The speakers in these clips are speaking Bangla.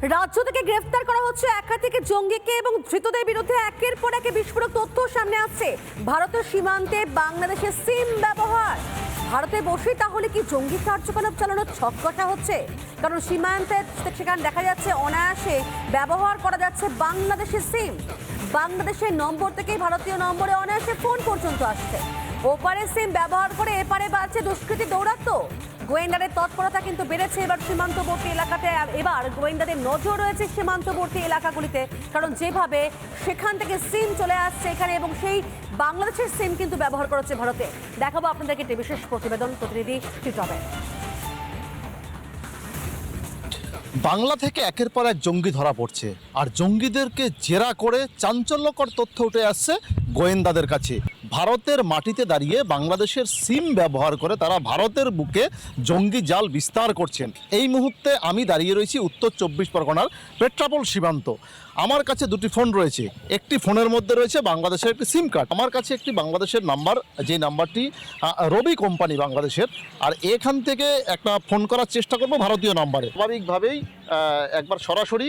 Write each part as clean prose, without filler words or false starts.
রাজ্য থেকে গ্রেফতার করা হচ্ছে একাধিক জঙ্গিকে এবং ধৃতদের বিরুদ্ধে একের পর এক বিস্ফোরক তথ্য সামনে আসছে। ভারতের সীমান্তে বাংলাদেশের সিম ব্যবহার, ভারতে বসে তাহলে কি জঙ্গি কার্যকলাপ চালানোর ছক কষা হচ্ছে? কারণ সীমান্তে সেখানে দেখা যাচ্ছে অনায়াসে ব্যবহার করা যাচ্ছে বাংলাদেশের সিম। বাংলাদেশের নম্বর থেকে ভারতীয় নম্বরে অনায়াসে ফোন পর্যন্ত আসছে। ওপারে সিম ব্যবহার করে এপারে বাড়ছে দুষ্কৃতী দৌরাত্ম্য। গোয়েন্দাদের তৎপরতা কিন্তু বেড়েছে এবার সীমান্তবর্তী এলাকাতে। এবার গোয়েন্দাদের নজর রয়েছে সীমান্তবর্তী এলাকাগুলিতে, কারণ যেভাবে সেখান থেকে সিম চলে আসছে এখানে এবং সেই বাংলাদেশের সিম কিন্তু ব্যবহার করা হচ্ছে ভারতে। দেখাবো আপনাদেরকে একটি বিশেষ প্রতিবেদন, প্রতিনিধি টিটবে। বাংলা থেকে একের পর এক জঙ্গি ধরা পড়ছে, আর জঙ্গিদেরকে জেরা করে চাঞ্চল্যকর তথ্য উঠে আসছে গোয়েন্দাদের কাছে। ভারতের মাটিতে দাঁড়িয়ে বাংলাদেশের সিম ব্যবহার করে তারা ভারতের বুকে জঙ্গি জাল বিস্তার করছেন। এই মুহূর্তে আমি দাঁড়িয়ে রয়েছি উত্তর 24 পরগনার পেট্রাপোল সীমান্ত। আমার কাছে দুটি ফোন রয়েছে, একটি ফোনের মধ্যে রয়েছে বাংলাদেশের একটি সিম কার্ড। আমার কাছে একটি বাংলাদেশের নাম্বার, যে নাম্বারটি রবি কোম্পানি বাংলাদেশের, আর এখান থেকে একটা ফোন করার চেষ্টা করব ভারতীয় নাম্বারে। স্বাভাবিকভাবেই একবার সরাসরি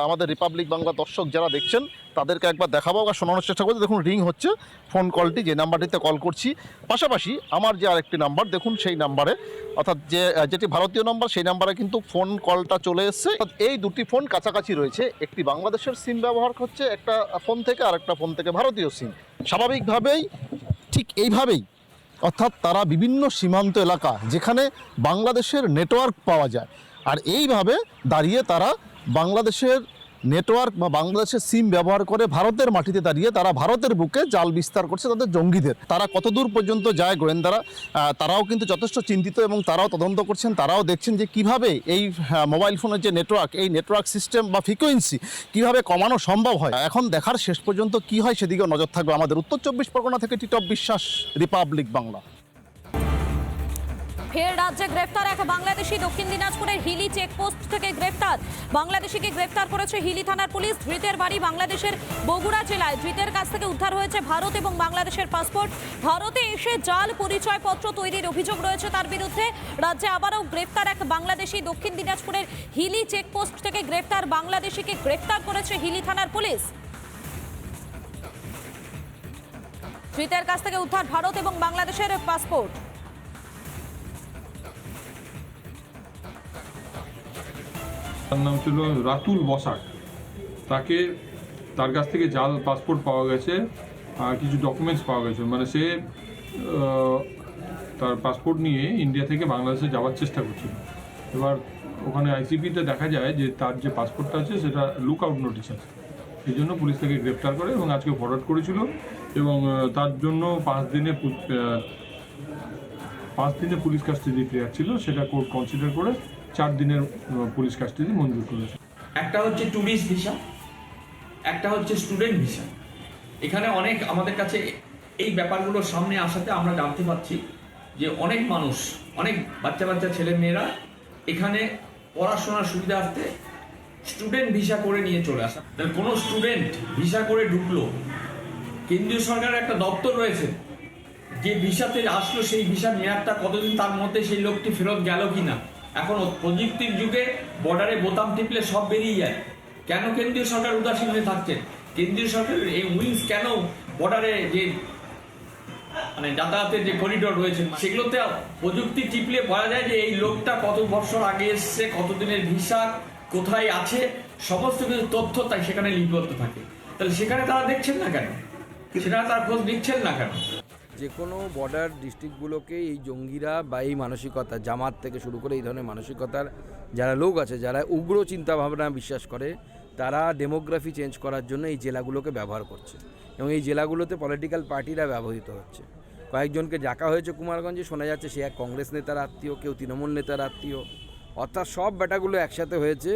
আমাদের রিপাবলিক বাংলা দর্শক যারা দেখছেন তাদেরকে একবার দেখাবো বা শোনানোর চেষ্টা করছি। দেখুন রিং হচ্ছে ফোন কলটি, যে নাম্বারটিতে কল করছি। পাশাপাশি আমার যে আরেকটি নাম্বার, দেখুন সেই নাম্বারে, অর্থাৎ যেটি ভারতীয় নাম্বার, সেই নাম্বারে কিন্তু ফোন কলটা চলে এসছে। এই দুটি ফোন কাছাকাছি রয়েছে, একটি বাংলাদেশের সিম ব্যবহার করছে একটা ফোন থেকে, আর একটা ফোন থেকে ভারতীয় সিম। স্বাভাবিকভাবেই ঠিক এইভাবেই, অর্থাৎ তারা বিভিন্ন সীমান্ত এলাকা যেখানে বাংলাদেশের নেটওয়ার্ক পাওয়া যায়, আর এইভাবে দাঁড়িয়ে তারা বাংলাদেশের নেটওয়ার্ক বা বাংলাদেশের সিম ব্যবহার করে ভারতের মাটিতে দাঁড়িয়ে তারা ভারতের বুকে জাল বিস্তার করছে তাদের জঙ্গিদের। তারা কতদূর পর্যন্ত যায় গোয়েন্দারা, তারাও কিন্তু যথেষ্ট চিন্তিত এবং তারাও তদন্ত করছেন। তারাও দেখছেন যে কিভাবে এই মোবাইল ফোনের যে নেটওয়ার্ক, এই নেটওয়ার্ক সিস্টেম বা ফ্রিকোয়েন্সি কিভাবে কমানো সম্ভব হয়। এখন দেখার শেষ পর্যন্ত কি হয় সেদিকেও নজর থাকবে আমাদের। উত্তর 24 পরগনা থেকে টিটপ বিশ্বাস, রিপাবলিক বাংলা। ফের রাজ্যে গ্রেফতার এক বাংলাদেশি। দক্ষিণ দিনাজপুরের হিলি চেকপোস্ট থেকে গ্রেফতার বাংলাদেশিকে গ্রেফতার করেছে হিলি থানার পুলিশ। ধৃতের বাড়ি বাংলাদেশের বগুড়া জেলায়। ধৃতের কাছ থেকে উদ্ধার হয়েছে ভারত এবং বাংলাদেশের পাসপোর্ট। ভারতে এসে জাল পরিচয়পত্র তৈরির অভিযোগ রয়েছে তার বিরুদ্ধে। রাজ্যে আবারও গ্রেফতার এক বাংলাদেশি। দক্ষিণ দিনাজপুরের হিলি চেকপোস্ট থেকে গ্রেফতার বাংলাদেশিকে গ্রেফতার করেছে হিলি থানার পুলিশ। ধৃতের কাছ থেকে উদ্ধার ভারত এবং বাংলাদেশের পাসপোর্ট। তার নাম ছিল রাতুল বসাক। তার কাছ থেকে জাল পাসপোর্ট পাওয়া গেছে আর কিছু ডকুমেন্টস পাওয়া গেছে। মানে সে তার পাসপোর্ট নিয়ে ইন্ডিয়া থেকে বাংলাদেশে যাওয়ার চেষ্টা করছিল। এবার ওখানে আইসিপিতে দেখা যায় যে তার যে পাসপোর্টটা আছে সেটা লুক আউট নোটিশ আছে। সেই জন্য পুলিশ তাকে গ্রেপ্তার করে এবং আজকে ফরওয়ার্ড করেছিল এবং তার জন্য 5 দিনে পুলিশ কাস্টাডি প্রেয়ার ছিল, সেটা কোর্ট কনসিডার করে 4 দিনের পুলিশ কাস্টাডি মঞ্জুর করেছে। একটা হচ্ছে ট্যুরিস্ট ভিসা, একটা হচ্ছে স্টুডেন্ট ভিসা। এখানে অনেক আমাদের কাছে এই ব্যাপারগুলো সামনে আসাতে আমরা জানতে পারছি যে অনেক মানুষ, অনেক বাচ্চা ছেলে মেয়েরা এখানে পড়াশোনার সুবিধার্থে স্টুডেন্ট ভিসা করে নিয়ে চলে আসা। কোনো স্টুডেন্ট ভিসা করে ঢুকলো, কেন্দ্রীয় সরকারের একটা দপ্তর রয়েছে, যে ভিসাতে আসলো সেই ভিসার মেয়াদটা কতদিন, তার মধ্যে সেই লোকটি ফেরত গেল কিনা। এখন প্রযুক্তির যুগে বর্ডারে বোতাম টিপলে সব বেরিয়ে যায়। কেন কেন্দ্রীয় সরকার উদাসীন হয়ে থাকছেন? কেন্দ্রীয় সরকারের এই উইংস কেন বর্ডারে যে মানে যাতায়াতের যে করিডোর রয়েছে সেগুলোতে প্রযুক্তি টিপলে বলা যায় যে এই লোকটা কত বছর আগে এসছে, কতদিনের ভিসা, কোথায় আছে, সমস্ত কিছু তথ্য তাই সেখানে লিপিবদ্ধ থাকে। তাহলে সেখানে তারা দেখছেন না কেন? সেখানে তারা খোঁজ নিচ্ছেন না কেন? যে কোনো বর্ডার ডিস্ট্রিক্টগুলোকে এই জঙ্গিরা বা এই মানসিকতা, জামাত থেকে শুরু করে এই ধরনের মানসিকতার যারা লোক আছে, যারা উগ্র চিন্তাভাবনা বিশ্বাস করে, তারা ডেমোগ্রাফি চেঞ্জ করার জন্য এই জেলাগুলোকে ব্যবহার করছে এবং এই জেলাগুলোতে পলিটিক্যাল পার্টিরা ব্যবহৃত হচ্ছে। কয়েকজনকে ডাকা হয়েছে কুমারগঞ্জে, শোনা যাচ্ছে সে এক কংগ্রেস নেতার আত্মীয়, কেউ তৃণমূল নেতার আত্মীয়। অর্থাৎ সব ব্যাটাগুলো একসাথে হয়েছে,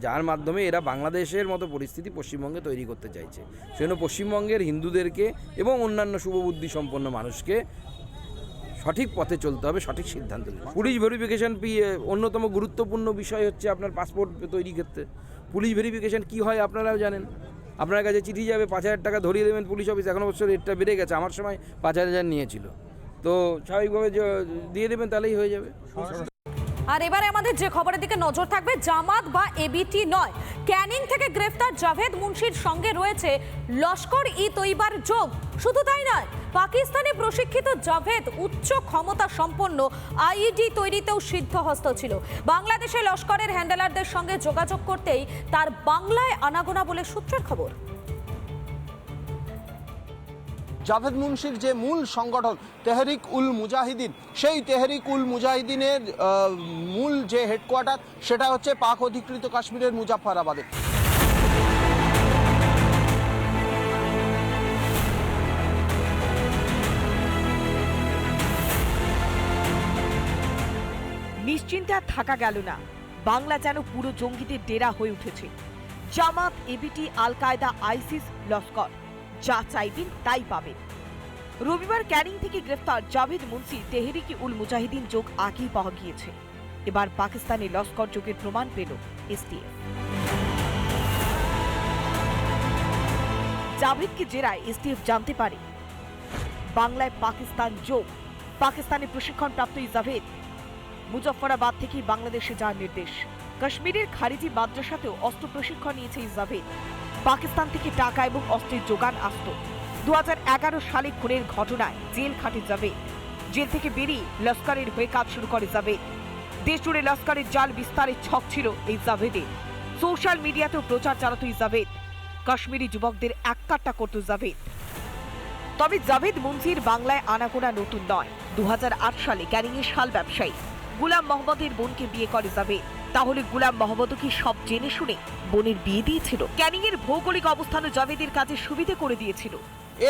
যার মাধ্যমে এরা বাংলাদেশের মতো পরিস্থিতি পশ্চিমবঙ্গে তৈরি করতে চাইছে। সেজন্য পশ্চিমবঙ্গের হিন্দুদেরকে এবং অন্যান্য শুভবুদ্ধি সম্পন্ন মানুষকে সঠিক পথে চলতে হবে, সঠিক সিদ্ধান্ত নিতে। পুলিশ ভেরিফিকেশান অন্যতম গুরুত্বপূর্ণ বিষয় হচ্ছে আপনার পাসপোর্ট তৈরি ক্ষেত্রে। পুলিশ ভেরিফিকেশান কী হয় আপনারাও জানেন। আপনার কাছে চিঠি যাবে, 5,000 টাকা ধরিয়ে দেবেন পুলিশ অফিস। এখন অবশ্য রেটটা বেড়ে গেছে, আমার সময় 5,000 নিয়েছিল, তো স্বাভাবিকভাবে দিয়ে দেবেন, তাহলেই হয়ে যাবে। আর এবারে আমাদের যে খবরের দিকে নজর থাকবে, জামাত বা এবিটি নয়, ক্যানিং থেকে গ্রেফতার জাভেদ মুন্সির সঙ্গে রয়েছে লস্কর-ই-তৈবার যোগ। শুধু তাই নয়, পাকিস্তানে প্রশিক্ষিত জাভেদ উচ্চ ক্ষমতা সম্পন্ন আইইডি তৈরিতেও সিদ্ধহস্ত ছিল। বাংলাদেশে লস্করের হ্যান্ডেলারদের সঙ্গে যোগাযোগ করতেই তার বাংলায় আনাগোনা বলে সূত্রের খবর। জাভেদ মুন্সির যে মূল সংগঠন তেহরিক উল মুজাহিদিন, সেই তেহরিক উল মুজাহিদিনের মূল যে হেডকোয়ার্টার সেটা হচ্ছে পাক অধিকৃত কাশ্মীরের মুজাফফরাবাদে। নিশ্চিন্তে আর থাকা গেল না, বাংলা যেন পুরো জঙ্গিদের ডেরা হয়ে উঠেছে। জামাত, এবিটি, আল কায়দা, আইসিস, লস্কর, যা চাইবেন তাই পাবেন। রবিবার ক্যানিং থেকে গ্রেফতার জাভেদ মুন্সি তেহরিকি উল মুজাহিদিন যোগ আগেই পাওয়া গিয়েছে। এবার পাকিস্তানে লস্কর যোগের প্রমাণ পেল এসটিএফ। জাভেদকে জেরায় এসটিএফ জানতে পারে বাংলায় পাকিস্তান যোগ। পাকিস্তানে প্রশিক্ষণপ্রাপ্ত এই জাভেদ মুজফফরাবাদ থেকে বাংলাদেশে যাওয়ার নির্দেশ। কাশ্মীরের খারিজি মাদ্রাসাতেও অস্ত্র প্রশিক্ষণ নিয়েছে এই জাভেদ। পাকিস্তান থেকে টাকা এবং অস্ত্রের যোগান আসত। 2011 সালে খুনের ঘটনায় জেল খাটে জাভেদ। জেল থেকে বেরিয়ে লস্করের হয়ে কাজ শুরু করে জাভেদ। দেশ জুড়ে লস্করের জাল বিস্তারের ছক ছিল এই জাভেদের। সোশ্যাল মিডিয়াতেও প্রচার চালাতো এই জাভেদ। কাশ্মীরি যুবকদের এককাট্টা করত জাভেদ। তবে জাভেদ মুন্সির বাংলায় আনাগোনা নতুন নয়। 2008 সালে ক্যানিংয়ের শাল ব্যবসায়ী গুলাম মোহাম্মদের বোনকে বিয়ে করে জাভেদ। তাহলে গুলাম মোহাম্মদও কি সব জেনে শুনে বোনের বিয়ে দিয়েছিল? ক্যানিংয়ের ভৌগোলিক অবস্থানও জাভেদের কাজে সুবিধে করে দিয়েছিল।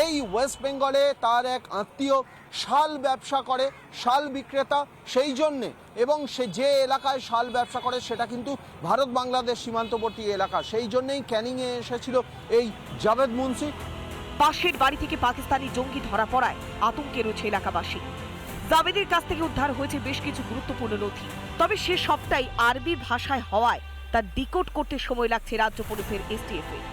এই ওয়েস্ট বেঙ্গলে তার এক আত্মীয় শাল ব্যবসা করে, শাল বিক্রেতা, সেই জন্যে, এবং সে যে এলাকায় শাল ব্যবসা করে সেটা কিন্তু ভারত বাংলাদেশ সীমান্তবর্তী এলাকা, সেই জন্যেই ক্যানিংয়ে এসেছিল এই জাভেদ মুন্সি। পাশের বাড়ি থেকে পাকিস্তানি জঙ্গি ধরা পড়ায় আতঙ্কে রয়েছে এলাকাবাসী। জাভেদের কাছ থেকে উদ্ধার হয়েছে বেশ কিছু গুরুত্বপূর্ণ নথি, তবে সে সবটাই আরবি ভাষায় হওয়ায় তার ডিকোড করতে সময় লাগছে রাজ্য পুলিশের এসটিএফ এর।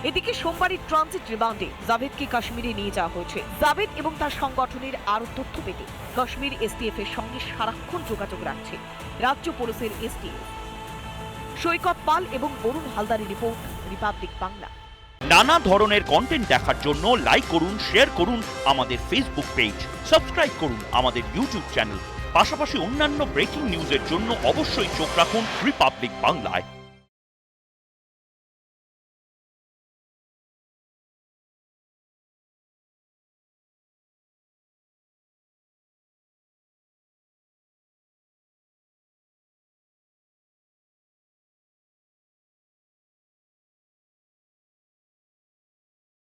এদিকে সোমবারই ট্রানজিট রিমান্ডে জাভেদকে কাশ্মীরে নিয়ে যাওয়া হয়েছে। জাভেদ এবং তার সংগঠনের আরো তথ্য পেতে কাশ্মীর এসটিএফ এর সঙ্গে সারাক্ষণ যোগাযোগ রাখছে রাজ্য পুলিশের এসটিএফ। সৈকত পাল এবং বরুণ হালদারের রিপোর্ট, রিপাবলিক বাংলা। নানা ধরনের কন্টেন্ট দেখার জন্য লাইক করুন, শেয়ার করুন আমাদের ফেসবুক পেজ, সাবস্ক্রাইব করুন আমাদের ইউটিউব চ্যানেল। পাশাপাশি অন্যান্য ব্রেকিং নিউজের জন্য অবশ্যই চোখ রাখুন রিপাবলিক বাংলায়।